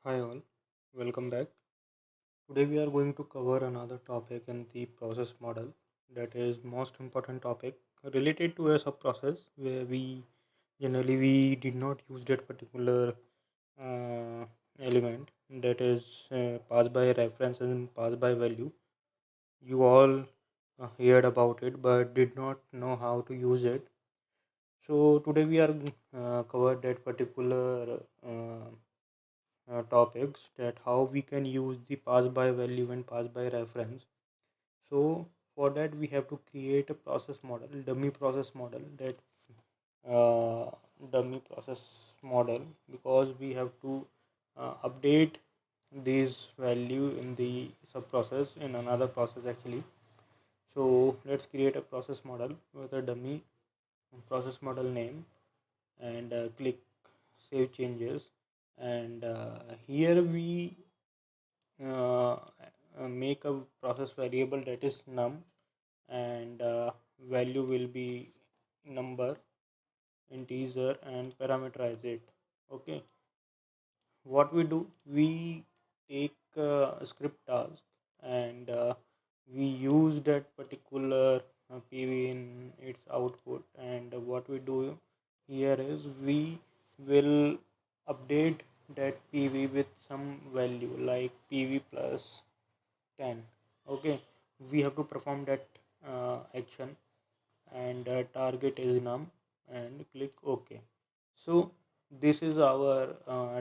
Hi all, welcome back. Today we are going to cover another topic in the process model that is most important topic related to a sub process where we did not use that particular uh, element that is pass by reference and pass by value. You all heard about it but did not know how to use it. So today we are cover that particular topics that how we can use the pass by value and pass by reference. So for that we have to create a process model, dummy process model that uh, dummy process model because we have to update these value in the sub process in another process actually. So let's create a process model with a dummy process model name and click save changes, and here we make a process variable that is num, and value will be number integer and parameterize it. Okay, what we do, we take a script task, and we use that particular pv in its output, and what we do here is we will update that pv with some value like pv plus 10. Okay, we have to perform that action, and target is num, and click ok. So this is our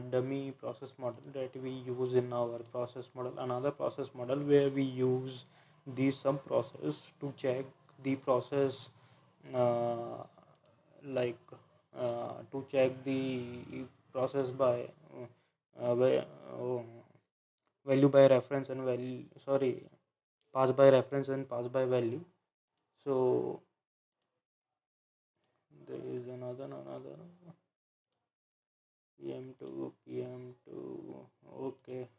dummy process model that we use in our process model. Another process model where we use the sub process to check the process, uh, like to check the process by uh, by, uh, value by reference and value, sorry, pass by reference and pass by value. So there is another pm2 okay,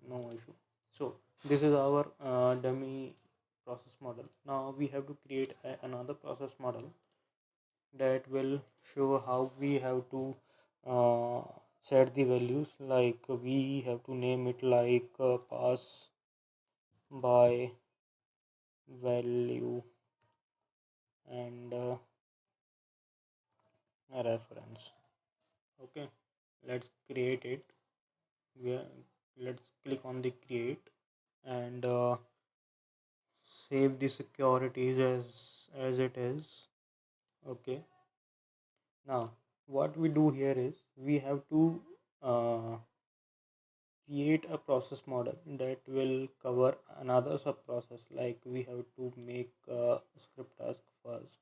no issue. So this is our dummy process model. Now we have to create another process model that will show how we have to uh, set the values, like we have to name it like pass by value and reference. Okay, let's create it. we are, let's click on the create, and save the securities as it is. Okay, now what we do here is we have to uh, create a process model that will cover another sub process, like we have to make a script task first,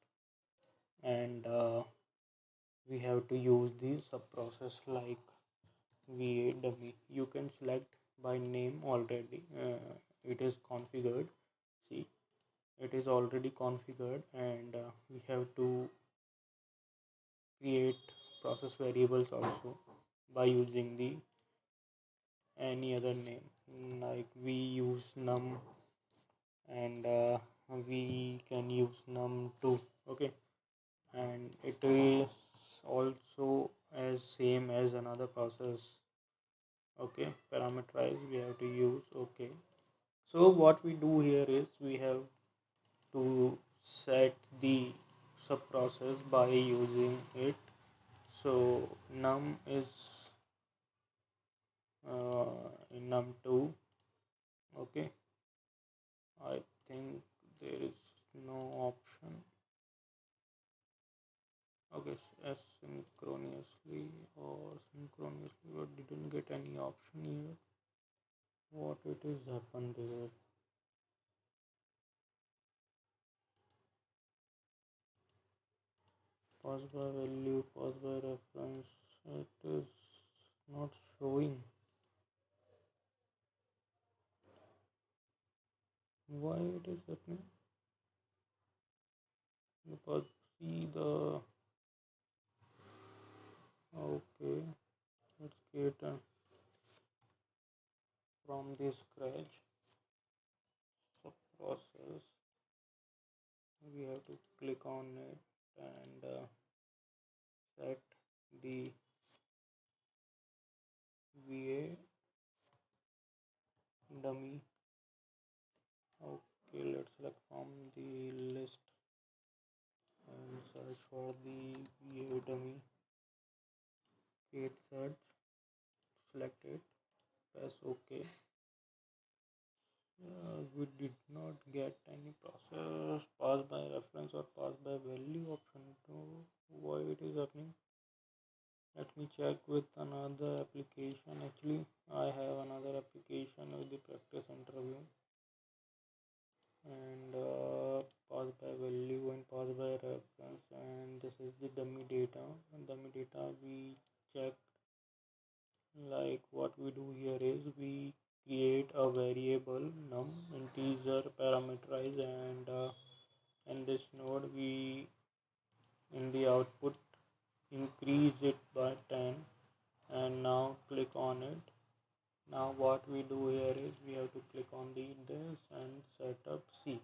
and we have to use the sub process like va dummy. You can select by name already, it is configured. See, it is already configured, and we have to create process variables also by using the any other name, like we use num, and we can use num too. Okay, and it is also as same as another process. Okay, parameterize we have to use. Okay, so what we do here is we have to set the sub process by using it. So num is in num2. Okay, I think there is no option. Okay, asynchronously or synchronously, but didn't get any option here. What it is happened there? Pass by value, pass by reference, it is not showing. Why it is happening? Because see the, okay, let's create a from the scratch sub process. We have to click on it, and set the va dummy. Okay, let's select from the list and search for the va dummy. Create search, select it, press ok. We did not get any process pass by reference or pass by value option. To why it is happening? Let me check with another application. Actually, I have another application with the practice interview and pass by value and pass by reference, and this is the dummy data. And dummy data we check, like what we do here is we create a variable num integer parameterize, and in this node we in the output increase it by 10, and now click on it. Now what we do here is we have to click on this and set up. See,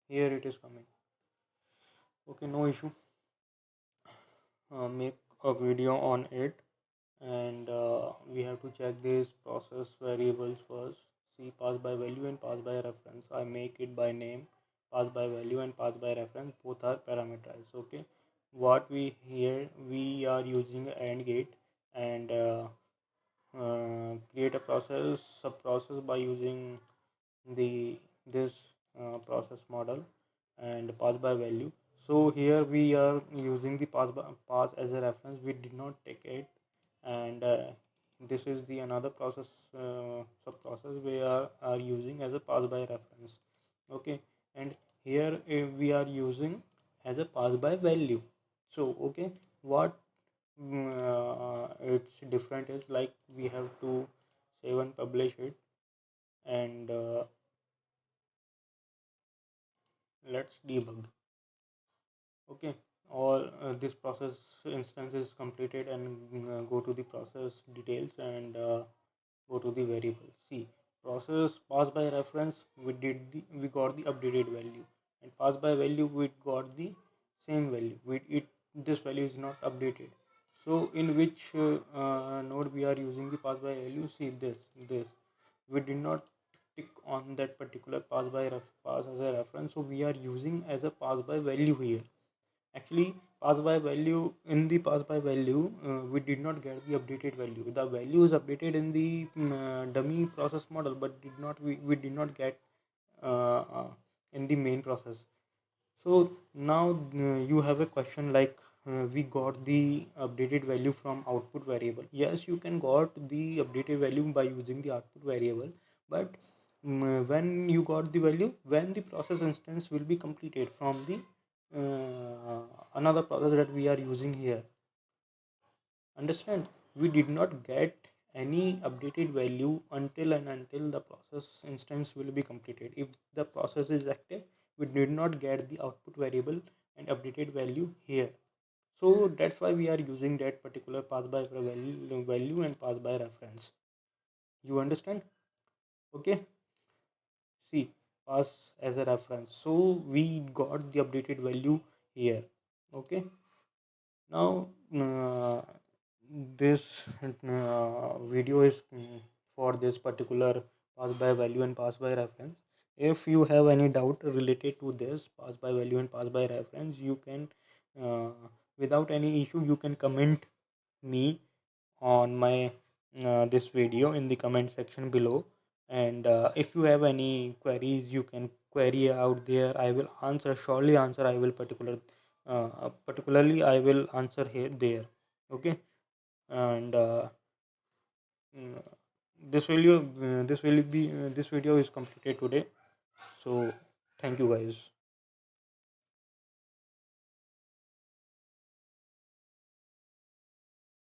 here it is coming. Okay, no issue. Make a video on it, and we have to check these process variables first. See, pass by value and pass by reference. I make it by name. Pass by value and pass by reference both are parameterized. Okay, what we here we are using AND gate, and create a process sub process by using the this process model and pass by value. So here we are using the pass as a reference. We did not take it, and this is the another process sub process we are using as a pass by reference. Okay, and here we are using as a pass by value. So okay, what it's different is like we have to save and publish it, and let's debug. Okay, all this process instance is completed, and go to the process details and go to the variable. See, process pass by reference we got the updated value, and pass by value we got the same value. This value is not updated. So in which node we are using the pass by value? See, this we did not tick on that particular pass as a reference, so we are using as a pass by value here. Actually, pass by value, in the pass by value we did not get the updated value. The value is updated in the dummy process model, but we did not get in the main process. So now you have a question like, we got the updated value from output variable. Yes, you can got the updated value by using the output variable, but when you got the value, when the process instance will be completed from the another process that we are using here. Understand? We did not get any updated value until the process instance will be completed. If the process is active, we did not get the output variable and updated value here. So that's why we are using that particular pass by value and pass by reference. You understand? Okay. See, pass as a reference. So we got the updated value here. Okay. Now this video is for this particular pass by value and pass by reference. If you have any doubt related to this pass by value and pass by reference, you can uh, without any issue you can comment me on my this video in the comment section below, and if you have any queries you can query out there. I will answer, surely answer. I will particularly I will answer here there. Okay, and mm, this video is completed today. So thank you guys.